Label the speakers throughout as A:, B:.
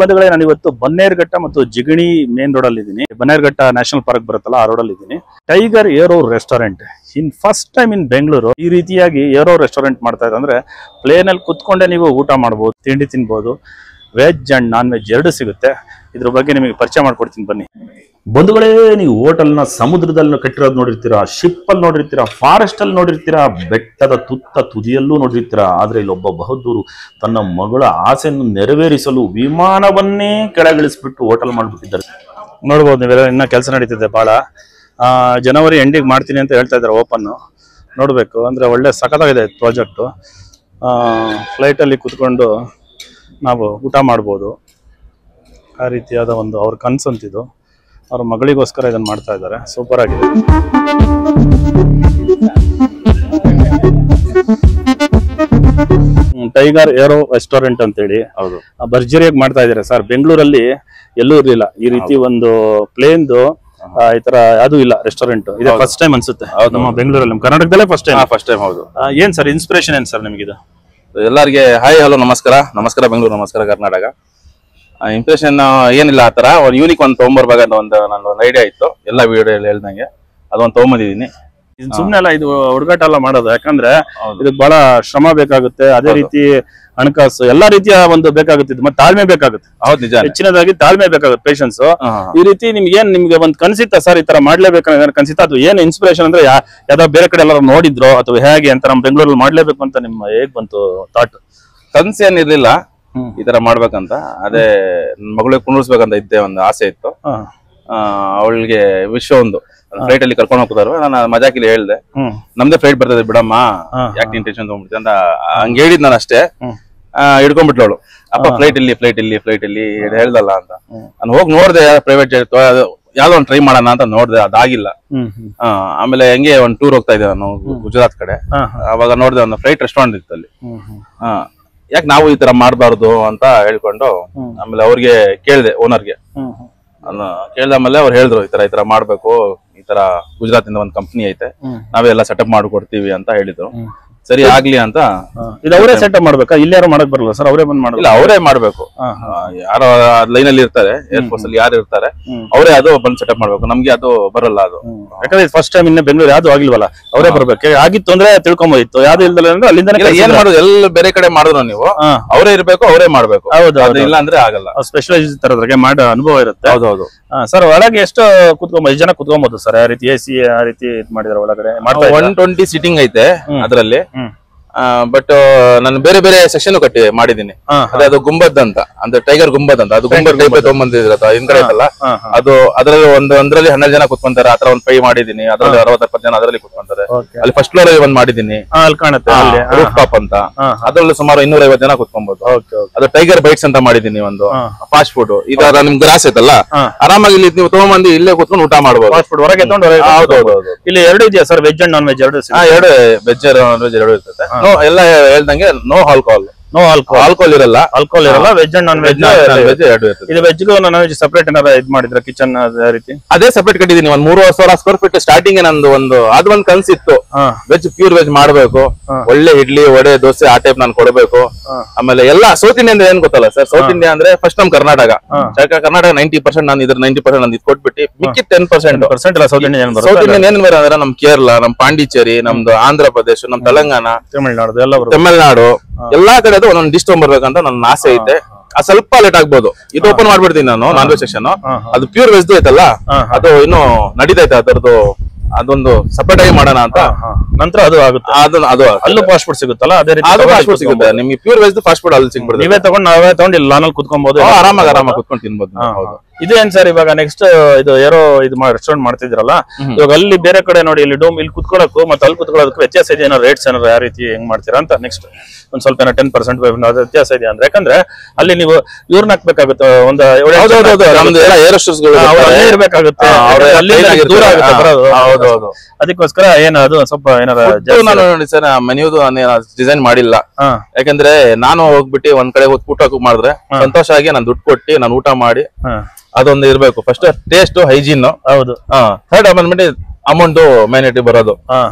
A: ಬಂಧುಗಳೇ, ನಾನು ಇವತ್ತು ಬನ್ನೇರುಘಟ್ಟ ಮತ್ತು ಜಿಗಣಿ ಮೇನ್ ರೋಡ್ ಅಲ್ಲಿ ಇದ್ದೀನಿ. ಬನ್ನೇರುಘಟ್ಟ ನ್ಯಾಷನಲ್ ಪಾರ್ಕ್ ಬರುತ್ತಲ್ಲ, ಆ ರೋಡ್ ಅಲ್ಲಿ ಇದ್ದೀನಿ. Tiger aero restaurant first time in Bengaluru ಈ ರೀತಿಯಾಗಿ ಏರೋ ರೆಸ್ಟೋರೆಂಟ್ ಮಾಡ್ತಾ ಇದೆ. ಅಂದ್ರೆ ಪ್ಲೇನ್ ಅಲ್ಲಿ ಕುತ್ಕೊಂಡೆ ನೀವು ಊಟ ಮಾಡಬಹುದು, ತಿಂಡಿ ತಿನ್ಬಹುದು. ವೆಜ್ ಅಂಡ್ ನಾನ್ ವೆಜ್ ಎರಡು ಸಿಗುತ್ತೆ. ಇದ್ರ ಬಗ್ಗೆ ನಿಮಗೆ ಪರಿಚಯ ಮಾಡ್ಕೊಡ್ತೀನಿ ಬನ್ನಿ. ಬಂಧುಗಳೇ, ನೀವು ಹೋಟೆಲ್ನ ಸಮುದ್ರದಲ್ಲಿ ಕಟ್ಟಿರೋದು ನೋಡಿರ್ತೀರಾ, ಶಿಪ್ ಅಲ್ಲಿ ನೋಡಿರ್ತೀರಾ, ಫಾರೆಸ್ಟ್ ಅಲ್ಲಿ ನೋಡಿರ್ತೀರಾ, ಬೆಟ್ಟದ ತುದಿಯಲ್ಲೂ ನೋಡಿರ್ತೀರಾ. ಆದ್ರೆ ಇಲ್ಲೊಬ್ಬ ಬಹದ್ದೂರು ತನ್ನ ಮಗಳ ಆಸೆಯನ್ನು ನೆರವೇರಿಸಲು ವಿಮಾನವನ್ನೇ ಕೆಳಗಿಳಿಸ್ಬಿಟ್ಟು ಹೋಟೆಲ್ ಮಾಡ್ಬಿಟ್ಟಿದ್ದಾರೆ. ನೋಡ್ಬೋದು ನೀವೆಲ್ಲ, ಇನ್ನ ಕೆಲಸ ನಡೀತಿದೆ ಬಹಳ. ಜನವರಿ ಎಂಡಿಗೆ ಮಾಡ್ತೀನಿ ಅಂತ ಹೇಳ್ತಾ ಇದ್ದಾರೆ ಓಪನ್. ನೋಡ್ಬೇಕು, ಅಂದ್ರೆ ಒಳ್ಳೆ ಸಖತ್ತಾಗಿದೆ ಪ್ರಾಜೆಕ್ಟ್. ಫ್ಲೈಟ್ ಅಲ್ಲಿ ಕುತ್ಕೊಂಡು ನಾವು ಊಟ ಮಾಡ್ಬೋದು. ಆ ರೀತಿಯಾದ ಒಂದು ಅವ್ರ ಕನ್ಸಂತಿದು. ಅವ್ರ ಮಗಳಿಗೋಸ್ಕರ ಇದನ್ನ ಮಾಡ್ತಾ ಇದ್ದಾರೆ. ಸೂಪರ್ ಆಗಿದೆ. ಟೈಗರ್ ಏರೋ ರೆಸ್ಟೋರೆಂಟ್ ಅಂತೇಳಿ ಹೌದು ಭರ್ಜರಿಯಾಗಿ ಮಾಡ್ತಾ ಇದ್ದಾರೆ ಸರ್. ಬೆಂಗಳೂರಲ್ಲಿ ಎಲ್ಲೂ ಇರ್ಲಿಲ್ಲ ಈ ರೀತಿ ಒಂದು ಪ್ಲೇನ್ದು ಈ ತರ ಯಾವ್ದು ಇಲ್ಲ ರೆಸ್ಟೋರೆಂಟ್. ಇದೆ ಫಸ್ಟ್ ಟೈಮ್ ಅನ್ಸುತ್ತೆ ನಮ್ಮ ಬೆಂಗಳೂರಲ್ಲಿ, ನಮ್ಮ ಕರ್ನಾಟಕದಲ್ಲೇ ಫಸ್ಟ್ ಟೈಮ್. ಹೌದು. ಏನ್ ಸರ್ ಇನ್ಸ್ಪಿರೇಷನ್ ಏನ್ ಸರ್ ನಿಮಗಿದು?
B: ಎಲ್ಲರಿಗೆ ಹಾಯ್ ಹಲೋ ನಮಸ್ಕಾರ. ನಮಸ್ಕಾರ ಬೆಂಗಳೂರು, ನಮಸ್ಕಾರ ಕರ್ನಾಟಕ. ಇಂಪ್ರೆಷನ್ ಏನಿಲ್ಲ, ಆ ತರ ಒಂದು ಯೂನಿಕ್ ಒಂದು ತೊಗೊಂಬರ್ಬೇಕಂತ ಒಂದು ಐಡಿಯಾ ಇತ್ತು. ಎಲ್ಲ ವಿಡಿಯೋ ಹೇಳ್ದಂಗೆ ಅದೊಂದು ತೊಗೊಂಬಂದಿದ್ದೀನಿ.
A: ಸುಮ್ನೆ ಅಲ್ಲ ಇದು ಹುಡುಗಾಟ ಎಲ್ಲ ಮಾಡೋದು, ಯಾಕಂದ್ರೆ ಇದಕ್ಕೆ ಬಹಳ ಶ್ರಮ ಬೇಕಾಗುತ್ತೆ. ಅದೇ ರೀತಿ ಹಣಕಾಸು ಎಲ್ಲಾ ರೀತಿಯ ಒಂದು ಬೇಕಾಗುತ್ತೆ. ಮತ್ತೆ ತಾಳ್ಮೆ ಬೇಕಾಗುತ್ತೆ.
B: ಹೌದು, ನಿಜ.
A: ಹೆಚ್ಚಿನದಾಗಿ ತಾಳ್ಮೆ ಬೇಕಾಗುತ್ತೆ, ಪೇಷನ್ಸ್. ಈ ರೀತಿ ನಿಮ್ಗೆ ಒಂದು ಕನ್ಸಿತ್ತ ಸರ್ ಈ ತರ ಮಾಡ್ಲೇಬೇಕಂತ ಕನ್ಸಿತ್ತ? ಅದು ಏನ್ ಇನ್ಸ್ಪಿರೇಷನ್ ಅಂದ್ರೆ ಯಾವ್ದೋ ಬೇರೆ ಕಡೆ ಎಲ್ಲರೂ ನೋಡಿದ್ರು ಅಥವಾ ಹೇಗೆ ಅಂತ ನಮ್ಮ ಬೆಂಗಳೂರಲ್ಲಿ ಮಾಡ್ಲೇಬೇಕು ಅಂತ ನಿಮ್ಮ ಹೇಗ್ ಬಂತು ಥಾಟ್?
B: ಕನ್ಸು ಏನಿರ್ಲಿಲ್ಲ ಈ ತರ ಮಾಡ್ಬೇಕಂತ. ಅದೇ ಮಗಳಿಗೆ ಕುಂಡ್ರಿಸ್ಬೇಕಂತ ಇದ್ದೆ, ಒಂದು ಆಸೆ ಇತ್ತು. ಅವಳಿಗೆ ವಿಶ್ವ ಒಂದು ಫ್ಲೈಟ್ ಅಲ್ಲಿ ಕರ್ಕೊಂಡು ಹೋಗ್ತಾರ. ನಾನು ಮಜಾಕಿಲಿ ಹೇಳ್ದೆ, ನಮ್ದೇ ಫ್ಲೈಟ್ ಬರ್ತದೆ ಬಿಡಮ್ಮ, ಯಾಕೆ ನೀನ್ ಟೆನ್ಷನ್ ತಗೊಂಡ್ಬಿಡ್ತಿ ಅಂತ ಹಂಗ ಹೇಳಿದ್. ನಾನು ಅಷ್ಟೇ ಹಿಡ್ಕೊಂಡ್ಬಿಟ್ಲು ಅವಳು. ಅಪ್ಪ ಫ್ಲೈಟ್ ಇಲ್ಲಿ ಹೇಳ್ದಲ್ಲ ಅಂತ. ನಾನು ಹೋಗಿ ನೋಡ್ದೆ, ಪ್ರೈವೇಟ್ ಜೆಟ್ ಯಾವ್ದೋ ಒಂದು ಟ್ರೈ ಮಾಡೋಣ ಅಂತ ನೋಡ್ದೆ, ಅದಾಗಿಲ್ಲ. ಆಮೇಲೆ ಹೆಂಗೆ ಒಂದು ಟೂರ್ ಹೋಗ್ತಾ ಇದ್ದೆ ನಾನು ಗುಜರಾತ್ ಕಡೆ. ಅವಾಗ ನೋಡ್ದೆ ಒಂದು ಫ್ಲೈಟ್ ರೆಸ್ಟೋರೆಂಟ್ ಇತ್ತು ಅಲ್ಲಿ. ಯಾಕೆ ನಾವು ಈ ತರ ಮಾಡ್ಬಾರ್ದು ಅಂತ ಹೇಳ್ಕೊಂಡು ಆಮೇಲೆ ಅವ್ರಿಗೆ ಕೇಳ್ದೆ, ಓನರ್ಗೆ ಕೇಳ್ದಾಮೇಲೆ ಅವ್ರು ಹೇಳಿದ್ರು ಈ ತರ ಮಾಡ್ಬೇಕು, ಈ ತರ ಗುಜರಾತ್ ಇಂದ ಒಂದು ಕಂಪ್ನಿ ಐತೆ, ನಾವೆಲ್ಲ ಸೆಟಪ್ ಮಾಡ್ಕೊಡ್ತೀವಿ ಅಂತ ಹೇಳಿದ್ರು. ಸರಿ ಆಗ್ಲಿ ಅಂತ.
A: ಇದು ಅವರೇ ಸೆಟಪ್ ಮಾಡ್ಬೇಕಾ? ಇಲ್ಲಿ ಯಾರು ಮಾಡಕ್ ಬರಲ್ಲ ಸರ್? ಅವರೇ ಬಂದ್ ಮಾಡಲ್ಲ?
B: ಅವರೇ ಮಾಡ್ಬೇಕು. ಯಾರೋ ಲೈನ್ ಅಲ್ಲಿ ಇರ್ತಾರೆ, ಏರ್ಫೋರ್ಸ್ ಅಲ್ಲಿ ಯಾರು ಇರ್ತಾರೆ, ಅವರೇ ಅದು ಬಂದ್ ಸೆಟಪ್ ಮಾಡ್ಬೇಕು. ನಮ್ಗೆ ಅದು ಬರಲ್ಲ ಅದು,
A: ಯಾಕಂದ್ರೆ ಫಸ್ಟ್ ಟೈಮ್ ಇನ್ನ ಬೆಂಗಳೂರು ಯಾವ್ದು ಆಗಿಲ್ವಲ್ಲ, ಅವರೇ ಬರ್ಬೇಕು. ಆಗಿತ್ತು ಅಂದ್ರೆ ತಿಳ್ಕೊಂಬೋದಿತ್ತು, ಯಾವ್ದು ಇಲ್ದಲ್ಲ ಅಂದ್ರೆ ಅಲ್ಲಿಂದ
B: ಏನ್ ಮಾಡೋದು, ಎಲ್ಲ ಬೇರೆ ಕಡೆ ಮಾಡಿದ್ರು ನೀವು, ಅವರೇ ಇರ್ಬೇಕು, ಅವರೇ ಮಾಡ್ಬೇಕು. ಹೌದು, ಇಲ್ಲ ಅಂದ್ರೆ ಆಗಲ್ಲ.
A: ಸ್ಪೆಷಲೈಸ್ ತರದ್ರಿಗೆ ಮಾಡೋ ಅನುಭವ ಇರುತ್ತೆ.
B: ಹೌದೌದು
A: ಸರ್. ಒಳಗೆ ಎಷ್ಟು ಎಷ್ಟು ಜನ ಕುತ್ಕೊಬಹುದು ಸರ್? ಆ ರೀತಿ AC ಆ ರೀತಿ ಮಾಡಿದ್ರೆ ಒಳಗಡೆ
B: 120 ಸೀಟಿಂಗ್ ಐತೆ ಅದ್ರಲ್ಲಿ. ಬಟ್ ನಾನು ಬೇರೆ ಬೇರೆ ಸೆಕ್ಷನ್ ಮಾಡಿದೀನಿ. ಅದೇ ಅದು ಗುಂಬದ್ ಅಂತ, ಅಂದ್ರೆ ಟೈಗರ್ ಗುಂಬದ್ ಅಂತ, ಅದು ಗುಂಬದ್ ಟೈಪ್ ತಗೊಂಡ್ಬಂದಿದ್ರ ಹಿಂದ್ಗಡೆ ಐತಲ್ಲ ಅದು. ಅದ್ರಲ್ಲಿ ಒಂದ್ರಲ್ಲಿ 12 ಜನ ಕುತ್ಕೊಂತಾರೆ. ಆತರ ಒಂದು ಪೈ ಮಾಡಿದೀನಿ. ಅದ್ರಲ್ಲಿ 60-70 ಜನ ಅದರಲ್ಲಿ ಕುತ್ಕೊಂತಾರೆ. ಅಲ್ಲಿ ಫಸ್ಟ್ ಫ್ಲೋರ್ ಅಲ್ಲಿ ಒಂದ್ ಮಾಡಿದೀನಿ, ರೂಫ್ ಟಾಪ್ ಅಂತ. ಅದ್ರಲ್ಲಿ ಸುಮಾರು 250 ಜನ ಕುತ್ಕೊಬಹುದು. ಅದು ಟೈಗರ್ ಬೈಟ್ಸ್ ಅಂತ ಮಾಡಿದೀನಿ, ಒಂದು ಫಾಸ್ಟ್ ಫುಡ್. ಈಗ ನಿಮ್ ಗ್ರಾಸ್ ಐತಲ್ಲ, ಆರಾಮಾಗಿ ಇಲ್ಲಿ ನೀವು ತಗೊಂಡ್ಬಂದು ಇಲ್ಲೇ ಕುತ್ಕೊಂಡು ಊಟ ಮಾಡ್ಬೋದು.
A: ಫಾಸ್ಟ್ ಫುಡ್ ಹೊರಗೆ ತಗೊಂಡು. ಹೌದೌದು. ಇಲ್ಲಿ ಎರಡು ಇದೆಯಾ sir? Veg and non veg ಎರಡು?
B: ಎರಡು, ವೆಜ್ ನಾನ್ ವೆಜ್ ಎರಡು ಇರ್ತದೆ. ಎಲ್ಲ ಹೇಳ್ದಂಗೆ ನೋ ಆಲ್ಕೋಹಾಲ್. ಆಲ್ಕೋಹಾಲ್ ಇರಲ್ಲ.
A: ವೆಜ್ ಅಂಡ್ ನಾನ್ ವೆಜ್ ಎರಡು ಇರ್ತದೆ. ಇದು ವೆಜ್ಗೂ ನಾನ್ ವೆಜ್ ಸಪರೇಟ್ ಏನಾರ ಇದ್ ಮಾಡಿದ್ರ ಕಿಚನ್ ರೀತಿ?
B: ಅದೇ ಸಪರೇಟ್ ಕಟ್ಟಿದೀನಿ. ಒಂದ್ 3,500 ಸ್ಕ್ವೇರ್ ಫೀಟ್ ಸ್ಟಾರ್ಟಿಂಗ್ ನಂದು ಅದೊಂದು ಕನ್ಸಿತ್ತು. ವೆಜ್ ಪ್ಯೂರ್ ವೆಜ್ ಮಾಡ್ಬೇಕು, ಒಳ್ಳೆ ಇಡ್ಲಿ ವಡೆ ದೋಸೆ ಆ ಟೈಪ್ ನಾನು ಕೊಡ್ಬೇಕು. ಆಮೇಲೆ ಎಲ್ಲ ಸೌತ್ ಇಂಡಿಯಾ ಅಂದ್ರೆ ಏನ್ ಗೊತ್ತಲ್ಲ ಸರ್? ಸೌತ್ ಇಂಡಿಯಾ ಅಂದ್ರೆ ಫಸ್ಟ್ ನಮ್ ಕರ್ನಾಟಕ 90%. ನಾನು ಇದ್ರ 90% ನಾನು ಇದು ಕೊಟ್ಬಿಟ್ಟು ಮಿಕ್ಕಿ 10%
A: ಸೌತ್ ಇಂಡಿಯನ್
B: ಏನ್ ಬೇರೆ ಅಂದ್ರೆ ನಮ್ ಕೇರಳ, ನಮ್ ಪಾಂಡಿಚೇರಿ, ನಮ್ದು ಆಂಧ್ರ ಪ್ರದೇಶ, ನಮ್ ತೆಲಂಗಾಣ,
A: ತಮಿಳ್ನಾಡು
B: ಎಲ್ಲಾ ಕಡೆ ಒಂದೊಂದು ಡಿಶ್ ತಗೊಂಡ್ಬರ್ಬೇಕಂತ ನನ್ನ ಆಸೆ ಐತೆ. ಸ್ವಲ್ಪ ಲೇಟ್ ಆಗ್ಬೋದು. ಇದು ಓಪನ್ ಮಾಡ್ಬಿಡ್ತೀನಿ ನಾನು, ನಾನ್ ವೆಜ್ ಸೆಕ್ಷನ್. ಅದು ಪ್ಯೂರ್ ವೆಜ್ ಐತಲ್ಲ, ಅದು ಇನ್ನು ನಡೀತೈತೆ ಅದರದ್ದು. ಅದೊಂದು ಸಪರೇಟ್ ಆಗಿ ಮಾಡೋಣ ಅಂತ.
A: ನಂತರ ಅದು ಆಗುತ್ತೆ.
B: ಅದು
A: ಅಲ್ಲೂ ಫಾಸ್ಟ್ ಫುಡ್ ಸಿಗುತ್ತಲ್ಲ, ಅದೇ ರೀತಿ
B: ಫಾಸ್ಟ್ ಫುಡ್ ಸಿಗುತ್ತೆ ನಿಮ್ಗೆ. ಪ್ಯೂರ್ ವೆಜ್ ಫಾಸ್ಟ್ ಫುಡ್ ಅಲ್ಲಿ ಸಿಗ್ಬಿಡುತ್ತೆ.
A: ನಾವೇ ತಗೊಂಡು ಲಾನಲ್ಲಿ ಕುತ್ಕೊಬಹುದು,
B: ಆರಾಮಾಗಿ ಕುತ್ಕೊಂಡು ತಿನ್ಬೋದು.
A: ಇದೇನ್ ಸರ್ ಇವಾಗ ನೆಕ್ಸ್ಟ್ ಇದು ಏರೋ ಇದು ರೆಸ್ಟೋರೆಂಟ್ ಮಾಡ್ತಿದ್ರಲ್ಲ, ಇವಾಗ ಅಲ್ಲಿ ಬೇರೆ ಕಡೆ ನೋಡಿ ಇಲ್ಲಿ ಡೋಮ್ ಇಲ್ಲಿ ಕುತ್ಕೊಳ್ಳೋಕು ಮತ್ತೆ ಅಲ್ಲಿ ಕುತ್ಕೊಳ್ಳೋದಕ್ಕೂ ವ್ಯತ್ಯಾಸ ಇದೆ ಏನೋ ರೇಟ್ಸ್ ಏನಾರು ಯಾವ ರೀತಿ ಹೆಂಗ್ ಮಾಡ್ತೀರಾ ಅಂತ ನೆಕ್ಸ್ಟ್ ಒಂದ್ ಸ್ವಲ್ಪ ಏನೋ 10% ವ್ಯತ್ಯಾಸ ಇದೆ ಅಂದ್ರೆ, ಯಾಕಂದ್ರೆ ಅಲ್ಲಿ ನೀವು ಇವ್ರನ್ನ ಹಾಕ್ಬೇಕಾಗುತ್ತೆ ಒಂದು ಇರ್ಬೇಕಾಗುತ್ತೆ, ದೂರ ಆಗುತ್ತೆ, ಅದಕ್ಕೋಸ್ಕರ ಏನ ಅದು ಸ್ವಲ್ಪ ಏನಾರ
B: ನೋಡಿ ಸರ್ ಮೆನ್ಯೂದು ಡಿಸೈನ್ ಮಾಡಿಲ್ಲ. ಯಾಕಂದ್ರೆ ನಾನು ಹೋಗ್ಬಿಟ್ಟು ಒಂದ್ ಕಡೆ ಊಟ ಮಾಡಿದ್ರೆ ಸಂತೋಷ ಆಗಿ ನಾನು ದುಡ್ಡು ಕೊಟ್ಟು ನಾನು ಊಟ ಮಾಡಿ ಅದೊಂದು ಇರ್ಬೇಕು. ಫಸ್ಟ್ ಟೇಸ್ಟ್ ಹೈಜೀನ್, ಹೌದು. ಥರ್ಡ್ ಬಂದ್ಬಿಟ್ಟು ಅಮೌಂಟ್ ಮೈನಿಟಿ ಬರೋದು.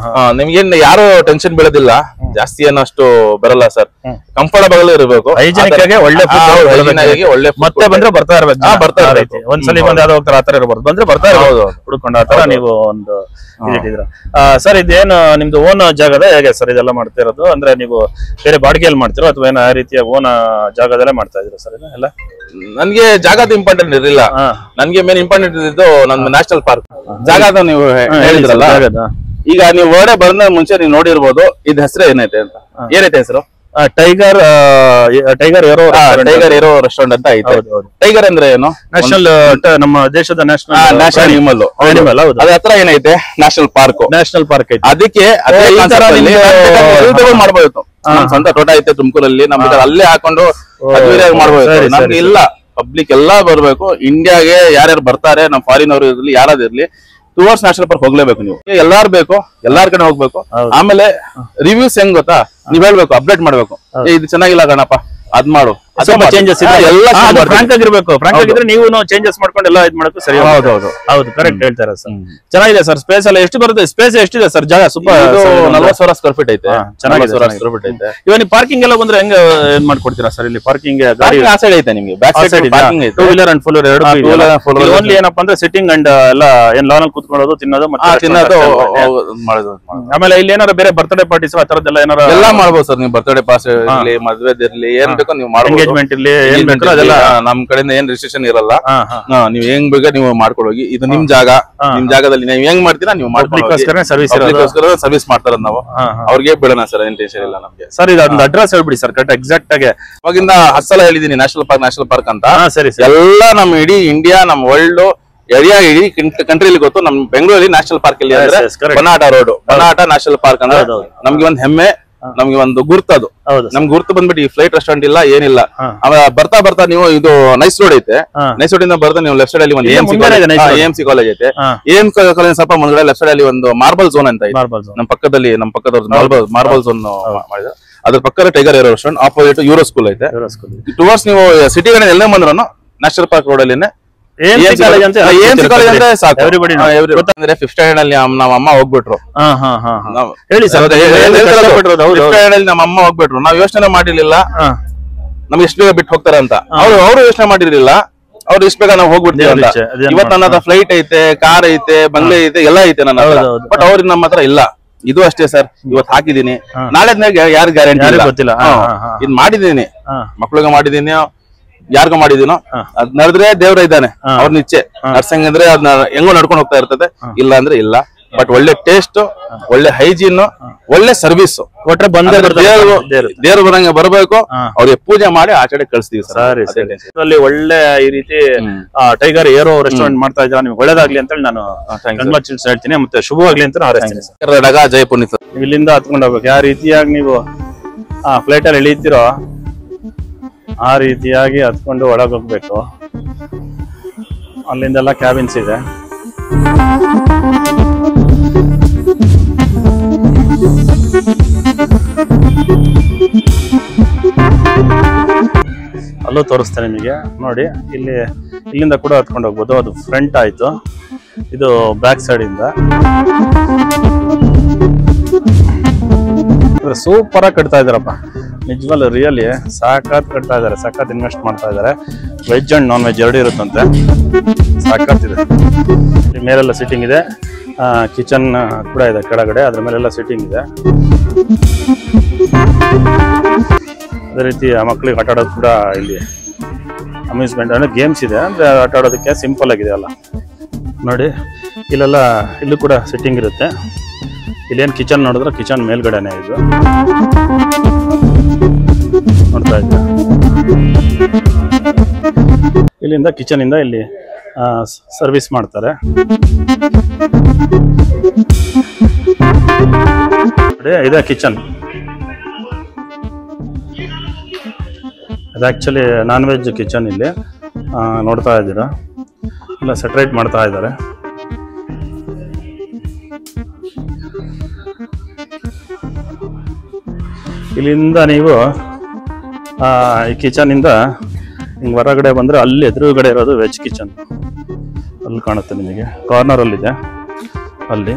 B: ನಿಮ್ಗೇನ್ ಯಾರು ಟೆನ್ಷನ್ ಬೀಳೋದಿಲ್ಲ, ಜಾಸ್ತಿ ಏನಷ್ಟು ಬರಲ್ಲ ಸರ್. ಕಂಫರ್ಟಬಲ್ ಇರಬೇಕು, ಒಳ್ಳೆ
A: ಮತ್ತೆ ಬಂದ್ರೆ ಬರ್ತಾ ಇರ್ಬೇಕು. ಒಂದ್ಸಲಿ ಬಂದ್ ಯಾವ್ದೋ ಹೋಗ್ತಾರೆ ಆತರ ಇರಬಾರ್ದು, ಬಂದ್ರೆ ಬರ್ತಾ ಇರ್ಬೋದು ಹುಡ್ಕೊಂಡು ಆತರ ನೀವು ಒಂದು ಇದಿಟ್ಟಿದ್ರ. ಸರ್ ಇದೇನು ನಿಮ್ದು ಓನ್ ಜಾಗದ ಹೇಗೆ ಸರ್ ಇದೆಲ್ಲ ಮಾಡ್ತಾ ಇರೋದು? ಅಂದ್ರೆ ನೀವು ಬೇರೆ ಬಾಡಿಗೆಯಲ್ಲಿ ಮಾಡ್ತಿರೋ ಅಥವಾ ಏನೋ ಆ ರೀತಿಯ ಓನ್ ಜಾಗದಲ್ಲೇ ಮಾಡ್ತಾ ಇದ್ದೀರಾ ಸರ್ ಇದೆಲ್ಲ?
B: ನನ್ಗೆ ಜಾಗದ ಇಂಪಾರ್ಟೆಂಟ್ ಇರಲಿಲ್ಲ, ನನ್ಗೆ ಮೇನ್ ಇಂಪಾರ್ಟೆಂಟ್ ಇದ್ದು ನನ್ನ ನ್ಯಾಷನಲ್ ಪಾರ್ಕ್ ಜಾಗದ. ನೀವು ಹೇಳಿದ್ರಲ್ಲ, ಈಗ ನೀವು ಹೊರಡೆ ಬಂದ ಮುಂಚೆ ನೀವು ನೋಡಿರ್ಬೋದು ಇದ್ ಹೆಸರು ಏನೈತೆ ಅಂತ. ಏನೈತೆ ಹೆಸರು?
A: ಟೈಗರ್
B: ಏರೋ ರೆಸ್ಟೋರೆಂಟ್ ಅಂತ ಐತೆ. ಟೈಗರ್ ಅಂದ್ರೆ ಏನು?
A: ನ್ಯಾಷನಲ್, ನಮ್ಮ ದೇಶದ ನ್ಯಾಷನಲ್
B: ಅನಿಮಲ್. ಅದ್ರ ಹತ್ರ ಏನೈತೆ? ನ್ಯಾಷನಲ್ ಪಾರ್ಕ್ ಐತೆ. ಅದಕ್ಕೆ ಮಾಡ್ಬೋದು. ಸ್ವಂತ ತೋಟ ಐತೆ ತುಮಕೂರಲ್ಲಿ, ನಮ್ಗೆ ಅಲ್ಲೇ ಹಾಕೊಂಡು ಮಾಡ್ಬೋದು. ನಮ್ಗೆ ಇಲ್ಲ, ಪಬ್ಲಿಕ್ ಎಲ್ಲಾ ಬರ್ಬೇಕು. ಇಂಡಿಯಾಗೆ ಯಾರ್ಯಾರು ಬರ್ತಾರೆ, ನಮ್ ಫಾರಿನ್ ಅವರು ಇರ್ಲಿ ಯಾರಾದಿರ್ಲಿ, ಟುವರ್ಡ್ಸ್ ನ್ಯಾಷನಲ್ ಪಾರ್ಕ್ ಹೋಗ್ಲೇಬೇಕು. ನೀವು ಎಲ್ಲಾರು ಬೇಕು, ಎಲ್ಲಾರ ಕಡೆ ಹೋಗ್ಬೇಕು. ಆಮೇಲೆ ರಿವ್ಯೂಸ್ ಹೆಂಗ್ ಗೊತ್ತಾ, ನೀವ್ ಹೇಳ್ಬೇಕು, ಅಪ್ಡೇಟ್ ಮಾಡ್ಬೇಕು. ಇದು ಚೆನ್ನಾಗಿಲ್ಲ ಗಣಪ, ಅದ್ ಮಾಡು,
A: ಚೇಂಜಸ್ ಎಲ್ಲ ಫ್ರಾಂಕ್ ಆಗಿರ್ಬೇಕು. ಫ್ರಾಂಕ್ ಆಗಿದ್ರೆ ನೀವು ಚೇಂಜಸ್ ಮಾಡ್ಕೊಂಡು ಎಲ್ಲ ಇದ್ ಮಾಡಕ್ಕೆ ಸರಿ. ಹೌದು, ಕರೆಕ್ಟ್ ಹೇಳ್ತಾರೆ ಸರ್. ಚೆನ್ನಾಗಿದೆ ಸರ್. ಸ್ಪೇಸ್ ಎಲ್ಲ ಎಷ್ಟು ಬರುತ್ತೆ? ಸ್ಪೇಸ್ ಎಷ್ಟಿದೆ ಸರ್ ಜಾಗ? ಸೂಪರ್,
B: 40,000 ಸ್ಕ್ವೇರ್ ಫೀಟ್ ಐತೆ.
A: ಚೆನ್ನಾಗಿದೆ. ಇವಾಗ ನೀವು ಪಾರ್ಕಿಂಗ್ ಎಲ್ಲ ಬಂದ್ರೆ ಹೆಂಗ್ ಏನ್ ಮಾಡ್ಕೊಡ್ತೀರಾ ಸರ್? ಇಲ್ಲಿ ಪಾರ್ಕಿಂಗ್ ಗಾಡಿ
B: ಆ ಸೈಡ್ ಐತೆ ನಿಮ್ಗೆ, ಬ್ಯಾಕ್ ಸೈಡ್ ಪಾರ್ಕಿಂಗ್ ಐತೆ.
A: 2 ವೀಲರ್ ಅಂಡ್ 4 ವೀಲರ್ ಎರಡು. ಓನ್ಲಿ ಏನಪ್ಪಾ ಅಂದ್ರೆ ಸಿಟ್ಟಿಂಗ್ ಅಂಡ್ ಎಲ್ಲ ಏನ್ ಲಾನ್ ಅಲ್ಲಿ ಕುತ್ಕೊಳ್ಳೋದು, ತಿನ್ನೋದು ಮತ್ತೆ ಮಾಡೋದು. ಆಮೇಲೆ ಇಲ್ಲಿ ಏನಾರ ಬೇರೆ ಬರ್ತ್ಡೇ ಪಾರ್ಟೀಸ್ ಆ ತರದ್ದೆಲ್ಲ ಏನಾರ
B: ಎಲ್ಲ ಮಾಡ್ಬೋದು ಸರ್. ನೀವು ಬರ್ತ್ಡೇ ಪಾರ್ಟಿ ಇರ್ಲಿ, ಮದ್ವೆದಿರ್ಲಿ, ಏನ್ ಬೇಕೋ ನೀವು ಮಾಡ್ಬೋದು.
A: ಅದೆಲ್ಲ
B: ನಮ್ ಕಡೆಯಿಂದ ಏನ್ ರಿಸ್ಟ್ರಿಕ್ಷನ್ ಇರಲ್ಲ. ನೀವ್ ಹೆಂಗ್ ಬೇಗ ನೀವು ಮಾಡ್ಕೊಡೋಗಿ. ಇದು ನಿಮ್ ಜಾಗ, ನಿಮ್ ಜಾಗದಲ್ಲಿ ನೀವು ಹೆಂಗ್ ಮಾಡ್ತೀರಾ ನೀವು ಸರ್ವಿಸ್ ಮಾಡ್ತಾರ ನಾವು. ಅವ್ರಿಗೆ ಬಿಡೋಣ ಸರ್, ಏನ್ ಟೆನ್ಷನ್ ಇಲ್ಲ ನಮ್ಗೆ.
A: ಸರ್ ಇದೊಂದು ಅಡ್ರೆಸ್ ಹೇಳ್ಬಿಡಿ ಸರ್ ಕರೆಕ್ಟ್ ಎಕ್ಸಾಕ್ಟ್ ಆಗಿ.
B: ಅವಾಗಿಂದ 10 ಸಲ ಹೇಳಿದೀನಿ ನ್ಯಾಷನಲ್ ಪಾರ್ಕ್ ಅಂತ.
A: ಸರಿ,
B: ಎಲ್ಲ ನಮ್ ಇಡೀ ಇಂಡಿಯಾ, ನಮ್ ವರ್ಲ್ಡ್ ಇಡೀ ಕಂಟ್ರಿಲಿ ಗೊತ್ತು. ನಮ್ ಬೆಂಗಳೂರಲ್ಲಿ ನ್ಯಾಷನಲ್ ಪಾರ್ಕ್ ಇಲ್ಲಿ ಅಂದ್ರೆ ಬನಾಟ ರೋಡ್, ಬನಾಟ ನ್ಯಾಷನಲ್ ಪಾರ್ಕ್ ಅಂದ್ರೆ ನಮ್ಗೆ ಒಂದ್ ಹೆಮ್ಮೆ, ನಮ್ಗೆ ಒಂದು ಗುರ್ತದು. ನಮ್ಗೆ ಗುರ್ತು ಬಂದ್ಬಿಟ್ಟು ಈ ಫ್ಲೈಟ್ ರೆಸ್ಟೋರೆಂಟ್ ಇಲ್ಲ, ಏನಿಲ್ಲ. ಬರ್ತಾ ನೀವು ಇದು ನೈಸ್ ರೋಡ್ ಐತೆ, ನೈಸ್ ರೋಡ್ ಇಂದ ಬರ್ತಾ ನೀವು ಲೆಫ್ಟ್ ಸೈಡ್ ಅಲ್ಲಿ ಒಂದು AMC ಕಾಲೇಜ್ ಐತೆ. AMC ಕಾಲೇಜ್ ಸ್ವಲ್ಪ ಮುಂದ್ಗಡೆ ಲೆಫ್ಟ್ ಸೈಡ್ ಅಲ್ಲಿ ಒಂದು ಮಾರ್ಬಲ್ ಝೋನ್ ಅಂತ ಐತೆ. ನಮ್ಮ ಪಕ್ಕದವ್ರು ಮಾರ್ಬಲ್ ಝೋನ್ ಮಾಡಿದ್ರೆ ಅದ್ರ ಪಕ್ಕದ tiger aero restaurant, opposite euro school ಐತೆ. ಟುವರ್ಡ್ಸ್ ನೀವು ಸಿಟಿ ಕಡೆ ಎಲ್ಲೇ ಬಂದ್ರು ನ್ಯಾಷನಲ್ ಪಾರ್ಕ್ ರೋಡ್ ಅಲ್ಲಿ ಫಿಫ್ತ್ ಸ್ಟ್ಯಾಂಡರ್ಡ್ ಅಲ್ಲಿ ನಮ್ಮ ಅಮ್ಮ ಹೋಗ್ಬಿಟ್ರು.
A: ಹೇಳಿ ಸರ್,
B: ನಮ್ಮ ಅಮ್ಮ ಹೋಗ್ಬಿಟ್ರು. ನಾವ್ ಯೋಚನೆ ಮಾಡಿರ್ಲಿಲ್ಲ ನಮ್ಗೆ ಎಷ್ಟು ಬೇಗ ಬಿಟ್ಟು ಹೋಗ್ತಾರ ಅಂತ. ಅವ್ರು ಯೋಚನೆ ಮಾಡಿರ್ಲಿಲ್ಲ, ಅವ್ರು ಇಷ್ಟ ಬೇಗ ನಾವು ಹೋಗ್ಬಿಡ್ತೀವಿ ಅಂತ. ಇವತ್ತು ನನ್ನ ಹತ್ರ ಫ್ಲೈಟ್ ಐತೆ, ಕಾರ್ ಐತೆ, ಬಂಗ್ಲೆ ಐತೆ, ಎಲ್ಲ ಐತೆ ನನ್ನ ಹತ್ರ. ಬಟ್ ಅವ್ರಿಗೆ ನಮ್ಮ ಹತ್ರ ಇಲ್ಲ. ಇದು ಅಷ್ಟೇ ಸರ್, ಇವತ್ತು ಹಾಕಿದೀನಿ, ನಾಳೆ ಯಾರು ಗ್ಯಾರಂಟಿ
A: ಗೊತ್ತಿಲ್ಲ.
B: ಇದ್ ಮಾಡಿದೀನಿ, ಮಕ್ಳಿಗೆ ಮಾಡಿದೀನಿ, ಯಾರಿಗೂ ಮಾಡಿದೀನೋ ಅದ್ ನಡೆದ್ರೆ ದೇವ್ರ ಇದ್ದಾನೆ, ಅವ್ರ ನಿಚ್ಚೆ. ನರ್ಸಿಂಗ್ ಅಂದ್ರೆ ಅದನ್ನ ಹೆಂಗೋ ನಡ್ಕೊಂಡು ಹೋಗ್ತಾ ಇರ್ತದೆ, ಇಲ್ಲ ಅಂದ್ರೆ ಇಲ್ಲ. ಬಟ್ ಒಳ್ಳೆ ಟೇಸ್ಟ್, ಒಳ್ಳೆ ಹೈಜೀನ್, ಒಳ್ಳೆ ಸರ್ವಿಸ್
A: ಕೊಟ್ರೆ ಬಂದೇ
B: ದೇವ್ರ ಬರಂಗೆ ಬರ್ಬೇಕು. ಅವ್ರಿಗೆ ಪೂಜೆ ಮಾಡಿ ಆಚೆ ಕಳಿಸ್ತೀವಿ ಸರ್.
A: ಒಳ್ಳೆ ಈ ರೀತಿ ಟೈಗರ್ ಏರೋ ರೆಸ್ಟೋರೆಂಟ್ ಮಾಡ್ತಾ ಇದ್ದೀರಾ, ನಿಮ್ಗೆ ಒಳ್ಳೇದಾಗ್ಲಿ ಅಂತ ಹೇಳಿ ನಾನು ಹೇಳ್ತೀನಿ, ಮತ್ತೆ ಶುಭವಾಗ್ಲಿ ಅಂತ ಹಾರೈಸ್ತೀನಿ ಸರ್.
B: ಜೈಪುರ್
A: ಇಲ್ಲಿಂದ ಹತ್ಕೊಂಡು ಹೋಗ್ಬೇಕು. ಯಾವ ರೀತಿಯಾಗಿ ನೀವು ಫ್ಲೈಟ್ ಅಲ್ಲಿ ಇಳಿತೀರೋ ಆ ರೀತಿಯಾಗಿ ಹತ್ಕೊಂಡು ಒಳಗೆ ಹೋಗ್ಬೇಕು. ಅಲ್ಲಿಂದೆಲ್ಲ ಕ್ಯಾಬಿನ್ಸ್ ಇದೆ. ಅಲ್ಲೂ ತೋರಿಸ್ತೇನೆ ನಿಮಗೆ ನೋಡಿ. ಇಲ್ಲಿಂದ ಕೂಡ ಹತ್ಕೊಂಡು ಹೋಗ್ಬೋದು. ಅದು ಫ್ರಂಟ್ ಆಯ್ತು, ಇದು ಬ್ಯಾಕ್ ಸೈಡ್ ಇಂದ. ಸೂಪರ್ ಆಗಿ ಕಟ್ತಾ ಇದಾರಪ್ಪ, ನಿಜವಲ್ಲ ರಿಯಲಿ ಸಾಕಾತ್ ಕಟ್ತಾ ಇದಾರೆ, ಸಾಕಾತ್ ಇನ್ವೆಸ್ಟ್ ಮಾಡ್ತಾ ಇದಾರೆ. ವೆಜ್ ಅಂಡ್ ನಾನ್ ವೆಜ್ ಎರಡು ಇರುತ್ತಂತೆ, ಸಾಕಾತಿದೆ. ಮೇಲೆಲ್ಲ ಸಿಟ್ಟಿಂಗ್ ಇದೆ, ಕಿಚನ್ ಕೂಡ ಇದೆ ಕೆಳಗಡೆ, ಅದ್ರ ಮೇಲೆಲ್ಲ ಸಿಟ್ಟಿಂಗ್ ಇದೆ. ಅದೇ ರೀತಿ ಮಕ್ಕಳಿಗೆ ಆಟ ಆಡೋದು ಕೂಡ ಇಲ್ಲಿ ಅಮ್ಯೂಸ್ಮೆಂಟ್ ಅಂದ್ರೆ ಗೇಮ್ಸ್ ಇದೆ, ಅಂದ್ರೆ ಆಟ ಆಡೋದಕ್ಕೆ ಸಿಂಪಲ್ ಆಗಿದೆ ಅಲ್ಲ ನೋಡಿ. ಇಲ್ಲೂ ಕೂಡ ಸಿಟ್ಟಿಂಗ್ ಇರುತ್ತೆ. ಇಲ್ಲೇನು ಕಿಚನ್ ನೋಡಿದ್ರೆ ಕಿಚನ್ ಮೇಲ್ಗಡೆನೆ ಇದು ನೋಡ್ತಾ ಇದ್ದೀರಾ. ಇಲ್ಲಿಂದ ಕಿಚನ್ ಇಂದ ಇಲ್ಲಿ ಸರ್ವಿಸ್ ಮಾಡ್ತಾರೆ. ಇದೆ ಕಿಚನ್. ಇದು ಆ್ಯಕ್ಚುಲಿ ನಾನ್ ವೆಜ್ ಕಿಚನ್. ಇಲ್ಲಿ ನೋಡ್ತಾ ಇದ್ದೀರಾ, ಎಲ್ಲ ಸೆಟ್ರೇಟ್ ಮಾಡ್ತಾ ಇದ್ದಾರೆ. ಇಲ್ಲಿಂದ ನೀವು ಈ ಕಿಚನಿಂದ ಹಿಂಗೆ ಹೊರಗಡೆ ಬಂದರೆ ಅಲ್ಲಿ ಎದುರುಗಡೆ ಇರೋದು ವೆಜ್ ಕಿಚನ್. ಅಲ್ಲಿ ಕಾಣುತ್ತೆ ನಿಮಗೆ, ಕಾರ್ನರಲ್ಲಿದೆ. ಅಲ್ಲಿ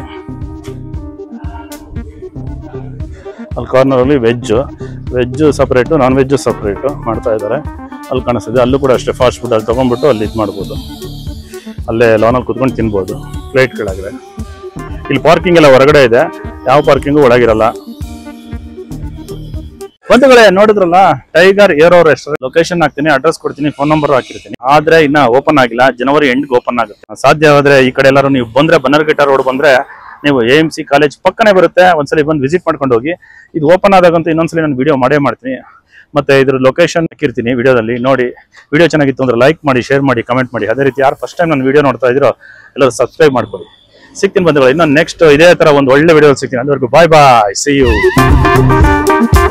A: ಕಾರ್ನರಲ್ಲಿ veg separate, non veg separate ಮಾಡ್ತಾ ಇದ್ದಾರೆ. ಅಲ್ಲಿ ಕಾಣಿಸ್ತಿದೆ. ಅಲ್ಲೂ ಕೂಡ ಅಷ್ಟೇ ಫಾಸ್ಟ್ ಫುಡ್ ಅಲ್ಲಿ ತೊಗೊಂಡ್ಬಿಟ್ಟು ಅಲ್ಲಿ ಇದು ಮಾಡ್ಬೋದು. ಅಲ್ಲೇ ಲಾನಲ್ಲಿ ಕುತ್ಕೊಂಡು ತಿನ್ಬೋದು ಪ್ಲೇಟ್ ಕೆಳಗಡೆ. ಇಲ್ಲಿ ಪಾರ್ಕಿಂಗ್ ಎಲ್ಲ ಹೊರಗಡೆ ಇದೆ, ಯಾವ ಪಾರ್ಕಿಂಗು ಒಳಗಿರಲ್ಲ. ಬಂಧುಗಳೇ, ನೋಡಿದ್ರಲ್ಲ ಟೈಗರ್ ಏರೋ ರೆಸ್ಟೋರೆಂಟ್. ಲೊಕೇಶನ್ ಹಾಕ್ತೀನಿ, ಅಡ್ರೆಸ್ ಕೊಡ್ತೀನಿ, ಫೋನ್ ನಂಬರ್ ಹಾಕಿರ್ತೀನಿ. ಆದ್ರೆ ಇನ್ನ ಓಪನ್ ಆಗಿಲ್ಲ, ಜನವರಿ ಎಂಡ್ಗೆ ಓಪನ್ ಆಗುತ್ತೆ. ಸಾಧ್ಯವಾದ್ರೆ ಈ ಕಡೆ ಎಲ್ಲರೂ ನೀವು ಬಂದ್ರೆ ಬನ್ನರ್ಘಟ್ಟ ರೋಡ್ ಬಂದ್ರೆ ನೀವು AMC ಕಾಲೇಜ್ ಪಕ್ಕನೇ ಬರುತ್ತೆ. ಒಂದ್ಸಲಿ ಬಂದು ವಿಸಿಟ್ ಮಾಡ್ಕೊಂಡು ಹೋಗಿ. ಇದು ಓಪನ್ ಆದಾಗಂತೂ ಇನ್ನೊಂದ್ಸಲಿ ನಾನು ವಿಡಿಯೋ ಮಾಡೇ ಮಾಡ್ತೀನಿ. ಮತ್ತೆ ಇದ್ರ ಲೊಕೇಶನ್ ಹಾಕಿರ್ತೀನಿ ವಿಡಿಯೋದಲ್ಲಿ. ನೋಡಿ, ವಿಡಿಯೋ ಚೆನ್ನಾಗಿತ್ತು ಅಂದ್ರೆ ಲೈಕ್ ಮಾಡಿ, ಶೇರ್ ಮಾಡಿ, ಕಮೆಂಟ್ ಮಾಡಿ. ಅದೇ ರೀತಿ ಯಾರು ಫಸ್ಟ್ ಟೈಮ್ ನಾನು ವಿಡಿಯೋ ನೋಡ್ತಾ ಇದ್ದೀರೋ ಎಲ್ಲರೂ ಸಬ್ಸ್ಕ್ರೈಬ್ ಮಾಡ್ಕೊಳ್ಳಿ. ಸಿಗ್ತೀನಿ ಬಂಧುಗಳು, ಇನ್ನೊಂದು ನೆಕ್ಸ್ಟ್ ಇದೇ ತರ ಒಂದು ಒಳ್ಳೆ ವಿಡಿಯೋ ಸಿಗ್ತೀನಿ. ಅಲ್ಲಿವರೆಗೂ ಬಾಯ್ ಬಾಯ್, ಸಿ ಯು.